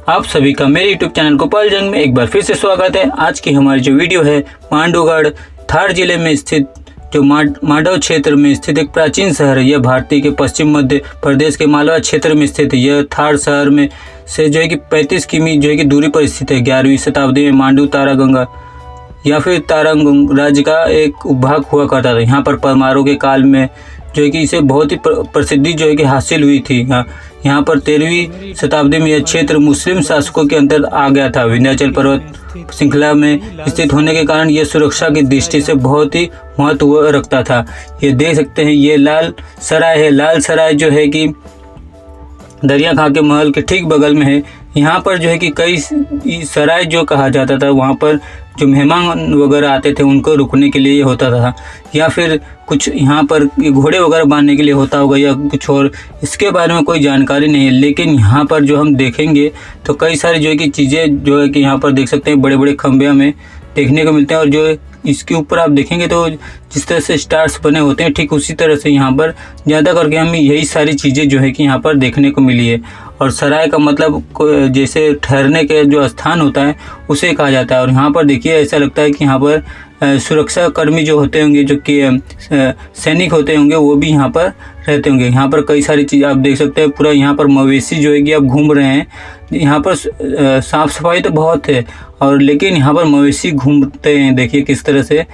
आप सभी का मेरे YouTube चैनल गोपाल जंग में एक बार फिर से स्वागत है। आज की हमारी जो वीडियो है मांडूगढ़ थार जिले में स्थित जो मांडव क्षेत्र में स्थित एक प्राचीन शहर है। यह भारतीय के पश्चिम मध्य प्रदेश के मालवा क्षेत्र में स्थित है। यह थार शहर में से जो है कि 35 किमी जो है कि दूरी पर स्थित है। 11वीं शताब्दी में मांडू तारागंगा या फिर तारंग राज्य का एक उपभाग हुआ करता था। यहाँ पर परमारों के काल में जो है कि इसे बहुत ही प्रसिद्धि जो है कि हासिल हुई थी। यहाँ पर 13वीं शताब्दी में यह क्षेत्र मुस्लिम शासकों के अंदर आ गया था। विंध्याचल पर्वत श्रृंखला में स्थित होने के कारण यह सुरक्षा की दृष्टि से बहुत ही महत्व रखता था। ये देख सकते हैं, ये लाल सराय है। लाल सराय जो है कि दरिया खां के महल के ठीक बगल में है। यहाँ पर जो है कि कई सराय जो कहा जाता था, वहाँ पर जो मेहमान वगैरह आते थे उनको रुकने के लिए होता था, या फिर कुछ यहाँ पर घोड़े वगैरह बांधने के लिए होता होगा या कुछ और, इसके बारे में कोई जानकारी नहीं है। लेकिन यहाँ पर जो हम देखेंगे तो कई सारी जो है कि चीज़ें जो है कि यहाँ पर देख सकते हैं, बड़े बड़े खंभे हमें देखने को मिलते हैं। और जो इसके ऊपर आप देखेंगे तो जिस तरह से स्टार्स बने होते हैं, ठीक उसी तरह से यहाँ पर ज़्यादा करके हमें यही सारी चीज़ें जो है कि यहाँ पर देखने को मिली है। और सराय का मतलब जैसे ठहरने के जो स्थान होता है उसे कहा जाता है। और यहाँ पर देखिए, ऐसा लगता है कि यहाँ पर सुरक्षा कर्मी जो होते होंगे, जो कि सैनिक होते होंगे, वो भी यहाँ पर रहते होंगे। यहाँ पर कई सारी चीज़ आप देख सकते हैं। पूरा यहाँ पर मवेशी जो है कि आप घूम रहे हैं। यहाँ पर साफ़ सफाई तो बहुत है, और लेकिन यहाँ पर मवेशी घूमते हैं। देखिए किस तरह से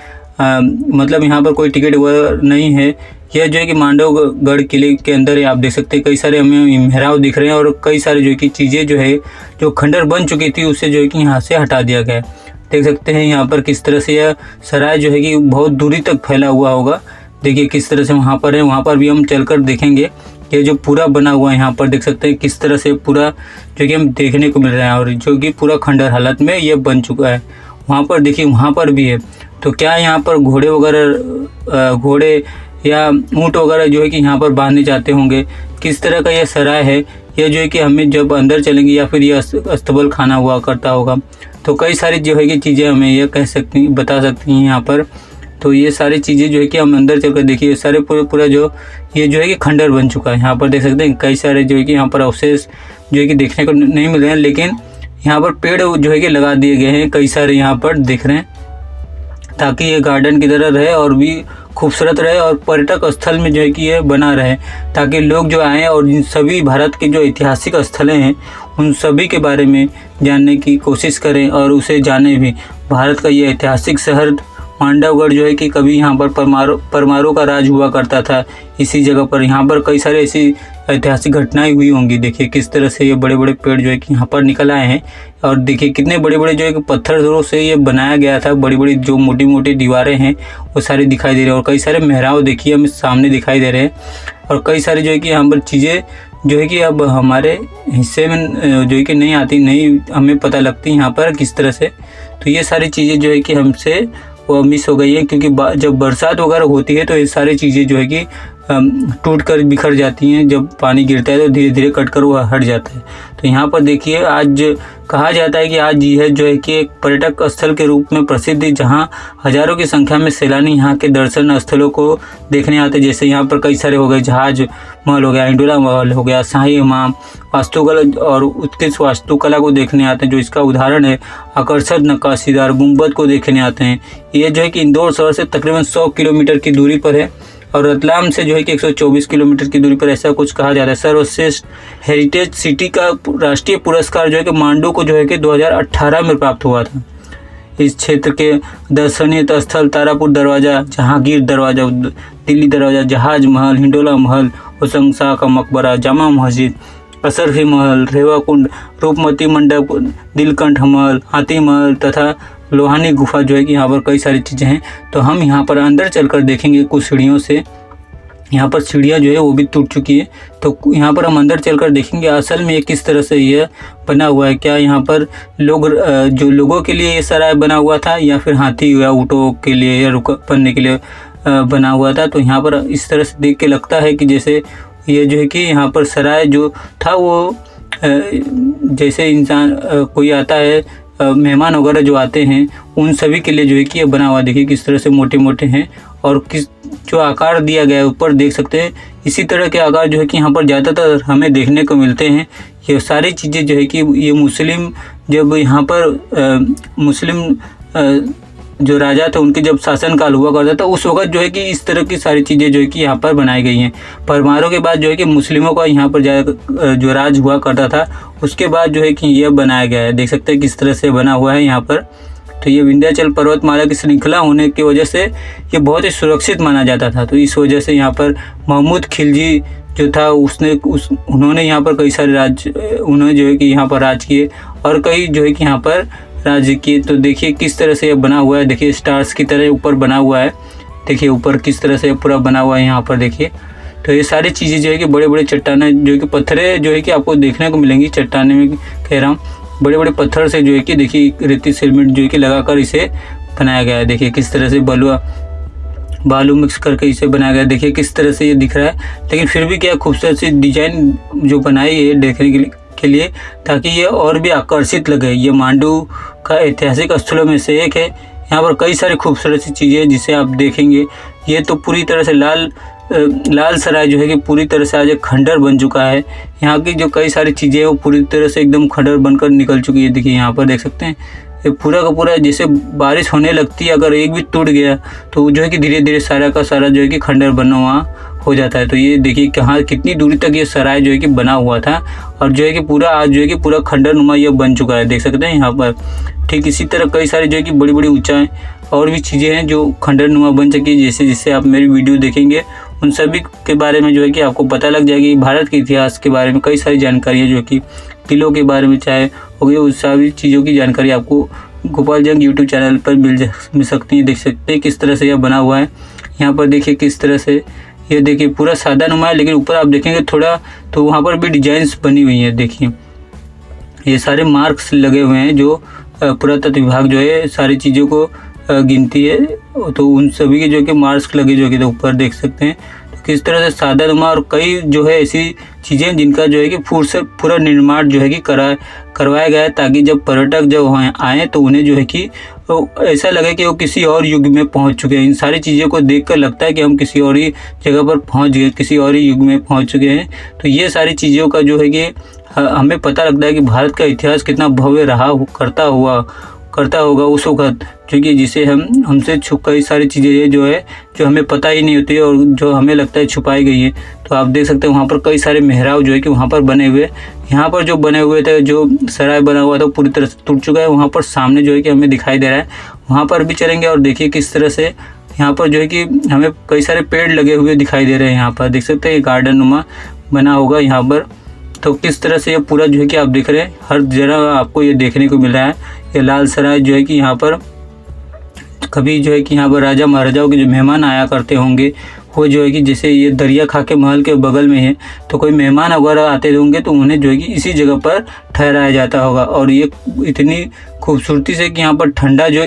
मतलब यहाँ पर कोई टिकट वगैरह नहीं है। यह जो है कि मांडवगढ़ किले के अंदर है। आप देख सकते हैं कई सारे हमें मेहराब दिख रहे हैं, और कई सारी जो कि चीज़ें जो है जो खंडर बन चुकी थी उसे जो है कि यहाँ से हटा दिया गया है। देख सकते हैं यहाँ पर किस तरह से यह सराय जो है कि बहुत दूरी तक फैला हुआ होगा। देखिए किस तरह से वहाँ पर है। वहाँ पर भी हम चलकर देखेंगे। ये जो पूरा बना हुआ है, यहाँ पर देख सकते हैं किस तरह से पूरा जो कि हम देखने को मिल रहा है, और जो कि पूरा खंडर हालत में ये बन चुका है। वहाँ पर देखिए, वहाँ पर भी है। तो क्या यहाँ पर घोड़े वगैरह घोड़े या ऊँट वगैरह जो है कि यहाँ पर बांधने जाते होंगे। किस तरह का यह सराय है, यह जो है कि हमें जब अंदर चलेंगे या फिर यह अस्तबल खाना हुआ करता होगा। तो कई सारी जो है कि चीज़ें हमें यह बता सकती हैं यहाँ पर। तो ये सारी चीज़ें जो है कि हम अंदर चलकर देखिए, सारे पूरा जो ये जो है कि खंडर बन चुका है। यहाँ पर देख सकते हैं कई सारे जो है कि यहाँ पर अवशेष जो है कि देखने को नहीं मिल रहे हैं, लेकिन यहाँ पर पेड़ जो है कि लगा दिए गए हैं। कई सारे यहाँ पर दिख रहे हैं, ताकि ये गार्डन की तरह रहे और भी खूबसूरत रहे, और पर्यटक स्थल में जो है कि ये बना रहे, ताकि लोग जो आएँ और इन सभी भारत के जो ऐतिहासिक स्थलें हैं उन सभी के बारे में जानने की कोशिश करें और उसे जाने भी। भारत का ये ऐतिहासिक शहर मांडवगढ़ जो है कि कभी यहाँ पर परमारों का राज हुआ करता था। इसी जगह पर यहाँ पर कई सारे ऐसी ऐतिहासिक घटनाएं हुई होंगी। देखिए किस तरह से ये बड़े बड़े पेड़ जो है कि यहाँ पर निकल आए हैं, और देखिए कितने बड़े बड़े जो है कि पत्थरों से ये बनाया गया था। बड़ी बड़ी जो मोटी मोटी दीवारें हैं वो सारी दिखाई दे रही है, और कई सारे मेहराब देखिए हमें सामने दिखाई दे रहे हैं। और कई सारी जो है कि यहाँ पर चीज़ें जो है कि अब हमारे हिस्से में जो है कि नहीं आती, नहीं हमें पता लगती यहाँ पर किस तरह से। तो ये सारी चीज़ें जो है कि हमसे वो मिस हो गई है, क्योंकि जब बरसात वगैरह होती है तो ये सारी चीज़ें जो है कि टूट कर बिखर जाती हैं। जब पानी गिरता है तो धीरे धीरे कट कर वो हट जाता है। तो यहाँ पर देखिए, आज कहा जाता है कि आज यह जो है कि एक पर्यटक स्थल के रूप में प्रसिद्ध है, जहाँ हज़ारों की संख्या में सैलानी यहाँ के दर्शन स्थलों को देखने आते हैं। जैसे यहाँ पर कई सारे हो गए, जहाज महल हो गया, इंडोला महल हो गया, शाही इमाम वास्तुकला और उत्कृष्ट वास्तुकला को देखने आते हैं। जो इसका उदाहरण है, आकर्षक नक्काशीदार गुंबद को देखने आते हैं। ये जो है कि इंदौर शहर से तकरीबन 100 किलोमीटर की दूरी पर है, और रतलाम से जो है कि 124 किलोमीटर की दूरी पर, ऐसा कुछ कहा जाता है। सर्वश्रेष्ठ हेरिटेज सिटी का राष्ट्रीय पुरस्कार जो है कि मांडू को जो है कि 2018 में प्राप्त हुआ था। इस क्षेत्र के दर्शनीय स्थल तारापुर दरवाज़ा, जहांगीर दरवाज़ा, दिल्ली दरवाज़ा, जहाज महल, हिंडोला महल, हुसैन शाह का मकबरा, जामा मस्जिद, असरफी महल, रेवा कुंड, रूपमती मंडप, दिलकंठ महल, हाथी महल तथा लोहानी गुफा जो है कि यहाँ पर कई सारी चीज़ें हैं। तो हम यहाँ पर अंदर चलकर देखेंगे कुछ सीढ़ियों से। यहाँ पर सीढ़ियाँ जो है वो भी टूट चुकी है, तो यहाँ पर हम अंदर चलकर देखेंगे असल में ये किस तरह से यह बना हुआ है। क्या यहाँ पर जो लोगों के लिए ये सराय बना हुआ था, या फिर हाथी या ऊँटों के लिए या पढ़ने के लिए बना हुआ था। तो यहाँ पर इस तरह से देख के लगता है कि जैसे ये जो है कि यहाँ पर सराय जो था वो जैसे इंसान कोई आता है, मेहमान वगैरह जो आते हैं उन सभी के लिए जो है कि ये बना हुआ। देखिए किस तरह से मोटे मोटे हैं, और किस जो आकार दिया गया है ऊपर देख सकते हैं, इसी तरह के आकार जो है कि यहाँ पर ज़्यादातर हमें देखने को मिलते हैं। ये सारी चीज़ें जो है कि ये मुस्लिम जब यहाँ पर मुस्लिम जो राजा थे उनके जब शासनकाल हुआ करता था उस वक्त जो है कि इस तरह की सारी चीज़ें जो है कि यहाँ पर बनाई गई हैं। परमारों के बाद जो है कि मुस्लिमों का यहाँ पर जो राज हुआ करता था उसके बाद जो है कि यह बनाया गया है। देख सकते हैं किस तरह से बना हुआ है यहाँ पर। तो ये विंध्याचल पर्वतमाला की श्रृंखला होने की वजह से ये बहुत ही सुरक्षित माना जाता था। तो इस वजह से यहाँ पर महमूद खिलजी जो था उन्होंने यहाँ पर कई सारे उन्होंने जो है कि यहाँ पर राज किए और कई जो है कि यहाँ पर राज्य किए। तो देखिए किस तरह से ये बना हुआ है, देखिए स्टार्स की तरह ऊपर बना हुआ है। देखिए ऊपर किस तरह से पूरा बना हुआ है यहाँ पर देखिए। तो ये सारी चीज़ें जो है कि बड़े बड़े चट्टाने जो है कि पत्थरें जो है कि आपको देखने को मिलेंगी। चट्टाने में कह रहा हूँ बड़े बड़े पत्थर से जो है कि देखिए रेती सीमेंट जो है कि लगाकर इसे बनाया गया है। देखिए किस तरह से बालू मिक्स करके इसे बनाया गया है। देखिए किस तरह से ये दिख रहा है, लेकिन फिर भी क्या खूबसूरत सी डिजाइन जो बनाई है देखने के लिए ताकि ये और भी आकर्षित लगे। ये मांडू का ऐतिहासिक स्थलों में से एक है। यहाँ पर कई सारी खूबसूरत सी चीज़ें जिसे आप देखेंगे। ये तो पूरी तरह से लाल सराय जो है कि पूरी तरह से आज एक खंडर बन चुका है। यहाँ की जो कई सारी चीज़ें हैं वो पूरी तरह से एकदम खंडर बनकर निकल चुकी है। देखिए यहाँ पर देख सकते हैं ये पूरा का पूरा जैसे बारिश होने लगती है, अगर एक भी टूट गया तो जो है कि धीरे धीरे सारा का सारा जो है कि खंडर बना हुआ हो जाता है। तो ये देखिए कहाँ कितनी दूरी तक ये सराय जो है कि बना हुआ था और जो है कि पूरा आज जो है कि पूरा खंडर नुमा ये बन चुका है। देख सकते हैं यहाँ पर। ठीक इसी तरह कई सारी जो है कि बड़ी बड़ी ऊंचाई और भी चीज़ें हैं जो खंडर नुमा बन चुकी है। जैसे जिससे आप मेरी वीडियो देखेंगे उन सभी के बारे में जो है कि आपको पता लग जाएगी। भारत के इतिहास के बारे में कई सारी जानकारियाँ जो कि किलों के बारे में चाहे हो गई उस सभी चीज़ों की जानकारी आपको गोपाल जंग यूट्यूब चैनल पर मिल सकती है। देख सकते हैं किस तरह से यह बना हुआ है। यहाँ पर देखिए किस तरह से ये देखिए पूरा सादा नुमा है, लेकिन ऊपर आप देखेंगे थोड़ा तो वहाँ पर भी डिजाइन्स बनी हुई हैं। देखिए ये सारे मार्क्स लगे हुए हैं जो पुरातत्व विभाग जो है सारी चीज़ों को गिनती है। तो उन सभी के जो कि मार्क्स लगे जो कि ऊपर देख सकते हैं। तो किस तरह से सादा नुमा और कई जो है ऐसी चीज़ें जिनका जो है कि पूरा निर्माण जो है कि करवाया गया है ताकि जब पर्यटक जब आए तो उन्हें जो है कि ऐसा लगे कि वो किसी और युग में पहुंच चुके हैं। इन सारी चीज़ों को देखकर लगता है कि हम किसी और ही जगह पर पहुंच गए, किसी और ही युग में पहुंच चुके हैं। तो ये सारी चीज़ों का जो है कि हमें पता लगता है कि भारत का इतिहास कितना भव्य करता होगा उस वक्त, क्योंकि जिसे हमसे कई सारी चीज़ें जो हमें पता ही नहीं होती है और जो हमें लगता है छुपाई गई है। तो आप देख सकते हैं वहाँ पर कई सारे मेहराब जो है कि वहाँ पर बने हुए, यहाँ पर जो बने हुए थे जो सराय बना हुआ था पूरी तरह से टूट चुका है। वहाँ पर सामने जो है कि हमें दिखाई दे रहा है, वहाँ पर भी चलेंगे और देखिए किस तरह से यहाँ पर जो है कि हमें कई सारे पेड़ लगे हुए दिखाई दे रहे हैं। यहाँ पर देख सकते हैं गार्डन नुमा बना होगा यहाँ पर। तो किस तरह से ये पूरा जो है कि आप देख रहे हैं हर जगह आपको ये देखने को मिल रहा है। ये लाल सराय जो है कि यहाँ पर कभी जो है कि यहाँ पर राजा महाराजाओं के जो मेहमान आया करते होंगे वो जो है कि जैसे ये दरिया खाके महल के बगल में है तो कोई मेहमान वगैरह आते होंगे तो उन्हें जो है कि इसी जगह पर ठहराया जाता होगा। और ये इतनी खूबसूरती से कि यहाँ पर ठंडा जो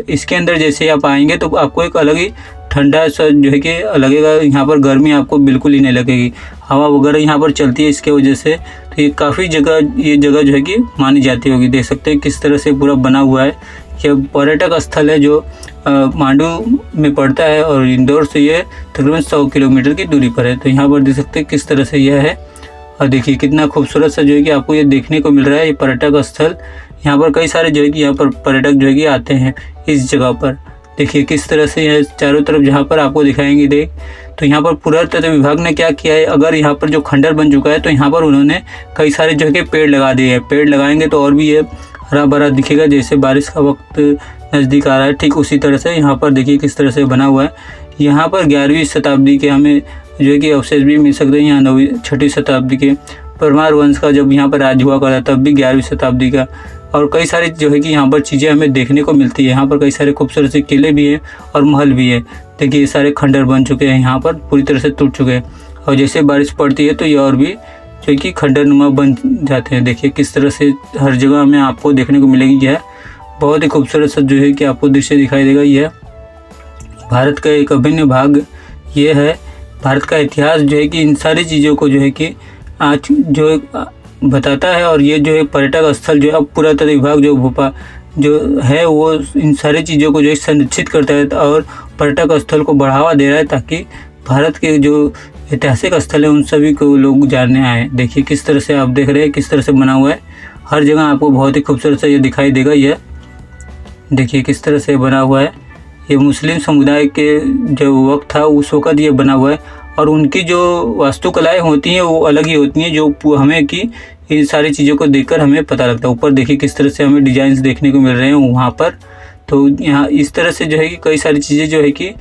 इसके अंदर जैसे आप आएंगे तो आपको एक अलग ही ठंडा सा जो है कि लगेगा। यहाँ पर गर्मी आपको बिल्कुल ही नहीं लगेगी, हवा वगैरह यहाँ पर चलती है इसके वजह से। तो ये काफ़ी ये जगह जो है कि मानी जाती होगी। देख सकते हैं किस तरह से पूरा बना हुआ है। यह पर्यटक स्थल है जो मांडू में पड़ता है और इंदौर से ये तकरीबन 100 किलोमीटर की दूरी पर है। तो यहाँ पर देख सकते हैं किस तरह से यह है और देखिए कितना खूबसूरत सा जो है कि आपको ये देखने को मिल रहा है। ये पर्यटक स्थल यहाँ पर कई सारे जो है कि यहाँ पर पर्यटक जो है कि आते हैं इस जगह पर। देखिए किस तरह से यह चारों तरफ जहाँ पर आपको दिखाएंगे तो यहाँ पर पुरातत्व विभाग ने क्या किया है, अगर यहाँ पर जो खंडर बन चुका है तो यहाँ पर उन्होंने कई सारे जो है कि पेड़ लगा दिए हैं। पेड़ लगाएंगे तो और भी ये हरा भरा दिखेगा। जैसे बारिश का वक्त नज़दीक आ रहा है ठीक उसी तरह से यहाँ पर देखिए किस तरह से बना हुआ है। यहाँ पर 11वीं शताब्दी के हमें जो है कि अवशेष भी मिल सकते हैं। यहाँ 6वीं शताब्दी के परमार वंश का जब यहाँ पर राज हुआ करता तब भी 11वीं शताब्दी का। और कई सारी जो है कि यहाँ पर चीज़ें हमें देखने को मिलती है। यहाँ पर कई सारे खूबसूरत से किले भी हैं और महल भी है। देखिए ये सारे खंडर बन चुके हैं, यहाँ पर पूरी तरह से टूट चुके हैं और जैसे बारिश पड़ती है तो ये और भी जो कि खंडर नुमा बन जाते हैं। देखिए किस तरह से हर जगह में आपको देखने को मिलेगी। यह बहुत ही खूबसूरत सा जो है कि आपको दृश्य दिखाई देगा। यह भारत का एक अभिन्न भाग ये है। भारत का इतिहास जो है कि इन सारी चीज़ों को जो है कि आज जो बताता है। और ये जो है पर्यटक स्थल जो है पुरातत्व विभाग जो भोपाल जो है वो इन सारी चीज़ों को जो है संरक्षित करता है और पर्यटक स्थल को बढ़ावा दे रहा है ताकि भारत के जो ऐतिहासिक स्थल है उन सभी को लोग जानने आए हैं। देखिए किस तरह से आप देख रहे हैं किस तरह से बना हुआ है, हर जगह आपको बहुत ही खूबसूरत से ये दिखाई देगा। यह देखिए किस तरह से बना हुआ है। ये मुस्लिम समुदाय के जो वक्त था उस वक़्त ये बना हुआ है, और उनकी जो वास्तुकलाएँ होती हैं वो अलग ही होती हैं, जो हमें कि इन सारी चीज़ों को देखकर हमें पता लगता है। ऊपर देखिए किस तरह से हमें डिज़ाइंस देखने को मिल रहे हैं वहाँ पर। तो यहाँ इस तरह से जो है कि कई सारी चीज़ें जो है कि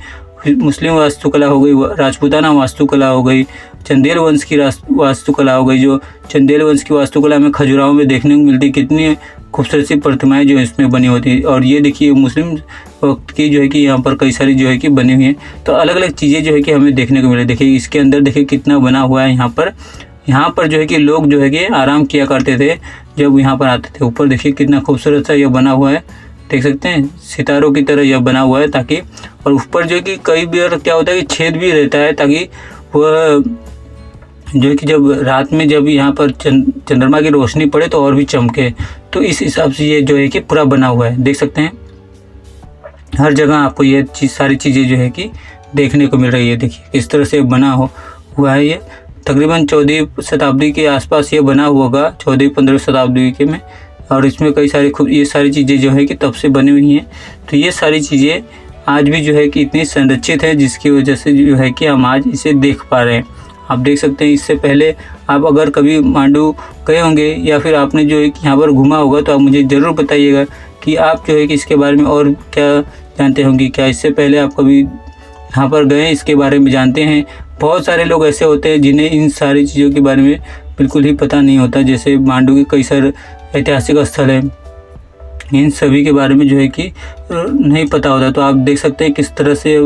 मुस्लिम वास्तुकला हो गई, राजपूताना वास्तुकला हो गई, चंदेल वंश की वास्तुकला हो गई। जो चंदेल वंश की वास्तुकला में खजुराहो में देखने को मिलती है, कितनी खूबसूरत सी प्रतिमाएँ जो इसमें बनी होती है। और ये देखिए मुस्लिम वक्त की जो है कि यहाँ पर कई सारी जो है कि बनी हुई हैं। तो अलग अलग चीज़ें जो है कि हमें देखने को मिले। देखिए इसके अंदर देखिए कितना बना हुआ है। यहाँ पर जो है कि लोग जो है कि आराम किया करते थे जब यहाँ पर आते थे। ऊपर देखिए कितना खूबसूरत सा यह बना हुआ है, देख सकते हैं सितारों की तरह यह बना हुआ है, ताकि और ऊपर जो है कि कई बार क्या होता है कि छेद भी रहता है, ताकि वह जो है कि जब रात में जब यहाँ पर चंद्रमा की रोशनी पड़े तो और भी चमके। तो इस हिसाब से ये जो है कि पूरा बना हुआ है, देख सकते हैं हर जगह आपको ये सारी चीज़ें जो है कि देखने को मिल रही है। देखिए किस तरह से बना हुआ है। ये तकरीबन 14वीं शताब्दी के आसपास ये बना हुआ होगा, 14वीं-15वीं शताब्दी के में। और इसमें कई सारी ये सारी चीज़ें जो है कि तब से बनी हुई हैं। तो ये सारी चीज़ें आज भी जो है कि इतनी संरक्षित है, जिसकी वजह से जो है कि हम आज इसे देख पा रहे हैं। आप देख सकते हैं इससे पहले आप अगर कभी मांडू गए होंगे या फिर आपने जो है कि यहाँ पर घूमा होगा, तो आप मुझे ज़रूर बताइएगा कि आप जो है कि इसके बारे में और क्या जानते होंगे। क्या इससे पहले आप कभी यहाँ पर गए, इसके बारे में जानते हैं? बहुत सारे लोग ऐसे होते हैं जिन्हें इन सारी चीज़ों के बारे में बिल्कुल ही पता नहीं होता। जैसे मांडू के कई सारे ऐतिहासिक स्थल हैं, इन सभी के बारे में जो है कि नहीं पता होता। तो आप देख सकते हैं किस तरह से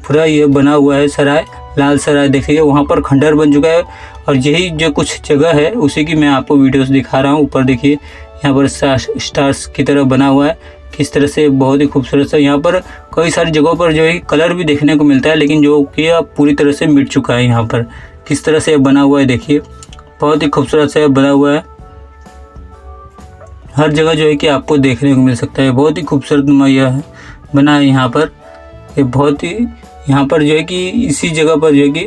पूरा ये बना हुआ है सराय, लाल सराय। देखिए वहाँ पर खंडर बन चुका है, और यही जो कुछ जगह है उसी की मैं आपको वीडियोस दिखा रहा हूँ। ऊपर देखिए यहाँ पर स्टार्स की तरह बना हुआ है, किस तरह से बहुत ही खूबसूरत सा। यहाँ पर कई सारी जगहों पर जो है कलर भी देखने को मिलता है, लेकिन जो कि अब पूरी तरह से मिट चुका है। यहाँ पर किस तरह से बना हुआ है, देखिए बहुत ही खूबसूरत से बना हुआ है। हर जगह जो है कि आपको देखने को मिल सकता है। बहुत ही खूबसूरत यह बना है यहाँ पर। ये बहुत ही यहाँ पर जो है कि इसी जगह पर जो है कि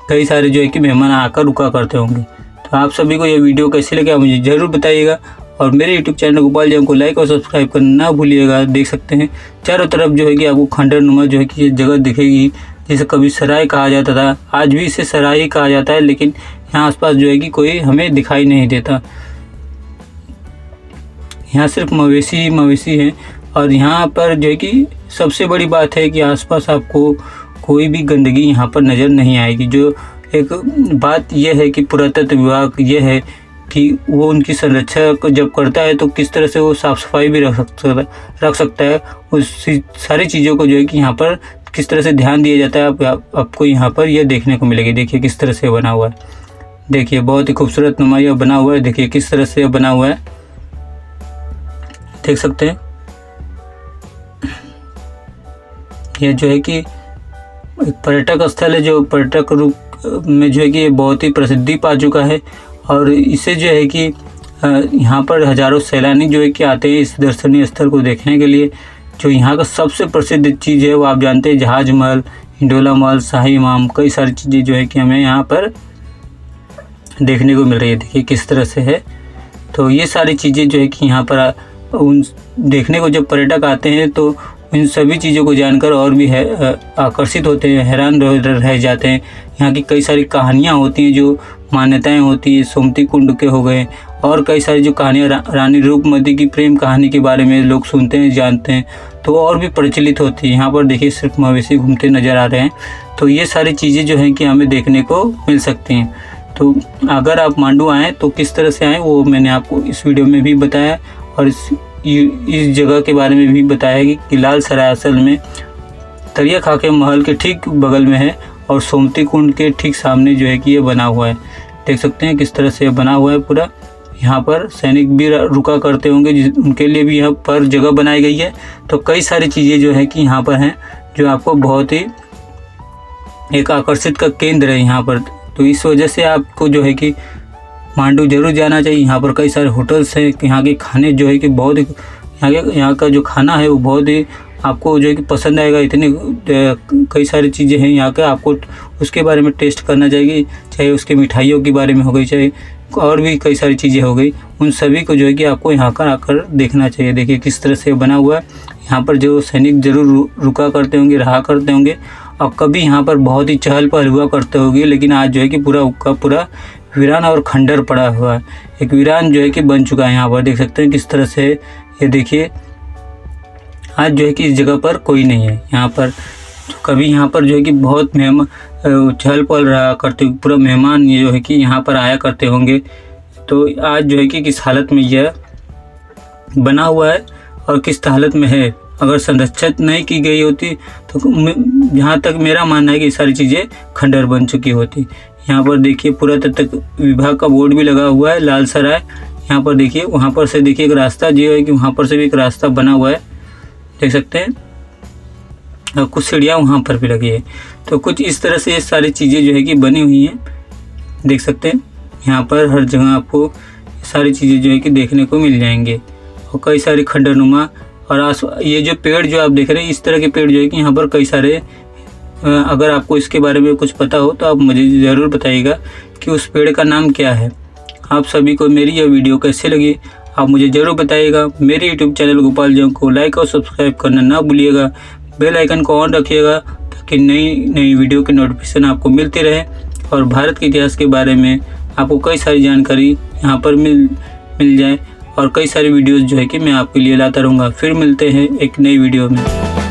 कई सारे जो है कि मेहमान आकर रुका करते होंगे। तो आप सभी को यह वीडियो कैसी लगे आप मुझे ज़रूर बताइएगा, और मेरे यूट्यूब चैनल गोपाल जैन को लाइक और सब्सक्राइब करना ना भूलिएगा। देख सकते हैं चारों तरफ जो है कि आपको खंडर नुमा जो है कि ये जगह दिखेगी, जिसे कभी सराय कहा जाता था, आज भी इसे सराय ही कहा जाता है, लेकिन यहाँ आसपास जो है कि कोई हमें दिखाई नहीं देता। यहाँ सिर्फ मवेशी ही मवेशी हैं। और यहाँ पर जो है कि सबसे बड़ी बात है कि आसपास आपको कोई भी गंदगी यहाँ पर नज़र नहीं आएगी। जो एक बात यह है कि पुरातत्व विभाग यह है कि वो उनकी संरक्षा जब करता है तो किस तरह से वो साफ़ सफाई भी रख सकता है। उस सारी चीज़ों को जो है कि यहाँ पर किस तरह से ध्यान दिया जाता है, आपको यहाँ पर यह देखने को मिलेगी। देखिए किस तरह से बना हुआ है, देखिए बहुत ही खूबसूरत नुमाया बना हुआ है। देखिए किस तरह से बना हुआ है, देख सकते हैं। यह जो है कि एक पर्यटक स्थल है, जो पर्यटक रूप में जो है कि बहुत ही प्रसिद्धि पा चुका है। और इसे जो है कि यहाँ पर हज़ारों सैलानी जो है कि आते हैं इस दर्शनीय स्थल को देखने के लिए। जो यहाँ का सबसे प्रसिद्ध चीज़ है वो आप जानते हैं, जहाज महल, हिंडोला महल, शाही इमाम, कई सारी चीज़ें जो है कि हमें यहाँ पर देखने को मिल रही है। देखिए किस तरह से है। तो ये सारी चीज़ें जो है कि यहाँ पर उन देखने को जब पर्यटक आते हैं तो इन सभी चीज़ों को जानकर और भी आकर्षित होते हैं, हैरान रह जाते हैं। यहाँ की कई सारी कहानियाँ होती हैं, जो मान्यताएं होती हैं, सोमती कुंड के हो गए, और कई सारी जो कहानियाँ रानी रूपमती की प्रेम कहानी के बारे में लोग सुनते हैं, जानते हैं, तो और भी प्रचलित होती है। यहाँ पर देखिए सिर्फ मवेशी घूमते नज़र आ रहे हैं। तो ये सारी चीज़ें जो हैं कि हमें देखने को मिल सकती हैं। तो अगर आप मांडू आएँ तो किस तरह से आएँ वो मैंने आपको इस वीडियो में भी बताया, और इस जगह के बारे में भी बताया कि लाल सराय असल में तरिया खाके महल के ठीक बगल में है, और सोमती कुंड के ठीक सामने जो है कि ये बना हुआ है। देख सकते हैं किस तरह से बना हुआ है पूरा। यहाँ पर सैनिक भी रुका करते होंगे, उनके लिए भी यहाँ पर जगह बनाई गई है। तो कई सारी चीज़ें जो है कि यहाँ पर हैं, जो आपको बहुत ही एक आकर्षित का केंद्र है यहाँ पर। तो इस वजह से आपको जो है कि मांडू जरूर जाना चाहिए। यहाँ पर कई सारे होटल्स हैं, यहाँ के खाने जो है कि बहुत ही यहाँ का जो खाना है वो बहुत ही आपको जो है कि पसंद आएगा। इतनी कई सारी चीज़ें हैं यहाँ के, आपको उसके बारे में टेस्ट करना चाहिए, चाहे उसकी मिठाइयों के बारे में हो गई, चाहे और भी कई सारी चीज़ें हो गई, उन सभी को जो है कि आपको यहाँ पर आकर देखना चाहिए। देखिए किस तरह से बना हुआ है। यहाँ पर जो सैनिक ज़रूर रुका करते होंगे, रहा करते होंगे, और कभी यहाँ पर बहुत ही चहल पहल हुआ करते होंगे, लेकिन आज जो है कि पूरा का पूरा वीरान और खंडर पड़ा हुआ है। एक वीरान जो है कि बन चुका है। यहाँ पर देख सकते हैं किस तरह से, ये देखिए आज जो है कि इस जगह पर कोई नहीं है। यहाँ पर कभी यहाँ पर जो है कि बहुत चहल पहल रहा करते, पूरा मेहमान ये जो है कि यहाँ पर आया करते होंगे। तो आज जो है कि किस हालत में यह बना हुआ है और किस हालत में है, अगर संरक्षित नहीं की गई होती तो जहाँ तक मेरा मानना है कि सारी चीज़ें खंडर बन चुकी होती। यहाँ पर देखिए पुरातत्व विभाग का बोर्ड भी लगा हुआ है, लालसराय। यहाँ पर देखिए, वहाँ पर से देखिए एक रास्ता जो है कि वहाँ पर से भी एक रास्ता बना हुआ है, देख सकते हैं, और कुछ सीढ़ियाँ वहाँ पर भी लगी है। तो कुछ इस तरह से ये सारी चीज़ें जो है कि बनी हुई हैं, देख सकते हैं। यहाँ पर हर जगह आपको सारी चीज़ें जो है कि देखने को मिल जाएंगे, और कई सारे खंडरनुमा। और ये जो पेड़ जो आप देख रहे हैं, इस तरह के पेड़ जो है कि यहाँ पर कई सारे, अगर आपको इसके बारे में कुछ पता हो तो आप मुझे ज़रूर बताइएगा कि उस पेड़ का नाम क्या है। आप सभी को मेरी यह वीडियो कैसे लगी आप मुझे ज़रूर बताइएगा। मेरे यूट्यूब चैनल गोपाल जंग को लाइक और सब्सक्राइब करना ना भूलिएगा। बेल आइकन को ऑन रखिएगा ताकि नई वीडियो की नोटिफिकेशन आपको मिलती रहे, और भारत के इतिहास के बारे में आपको कई सारी जानकारी यहाँ पर मिल जाए, और कई सारी वीडियोज़ जो है कि मैं आपके लिए लाता रहूँगा। फिर मिलते हैं एक नई वीडियो में।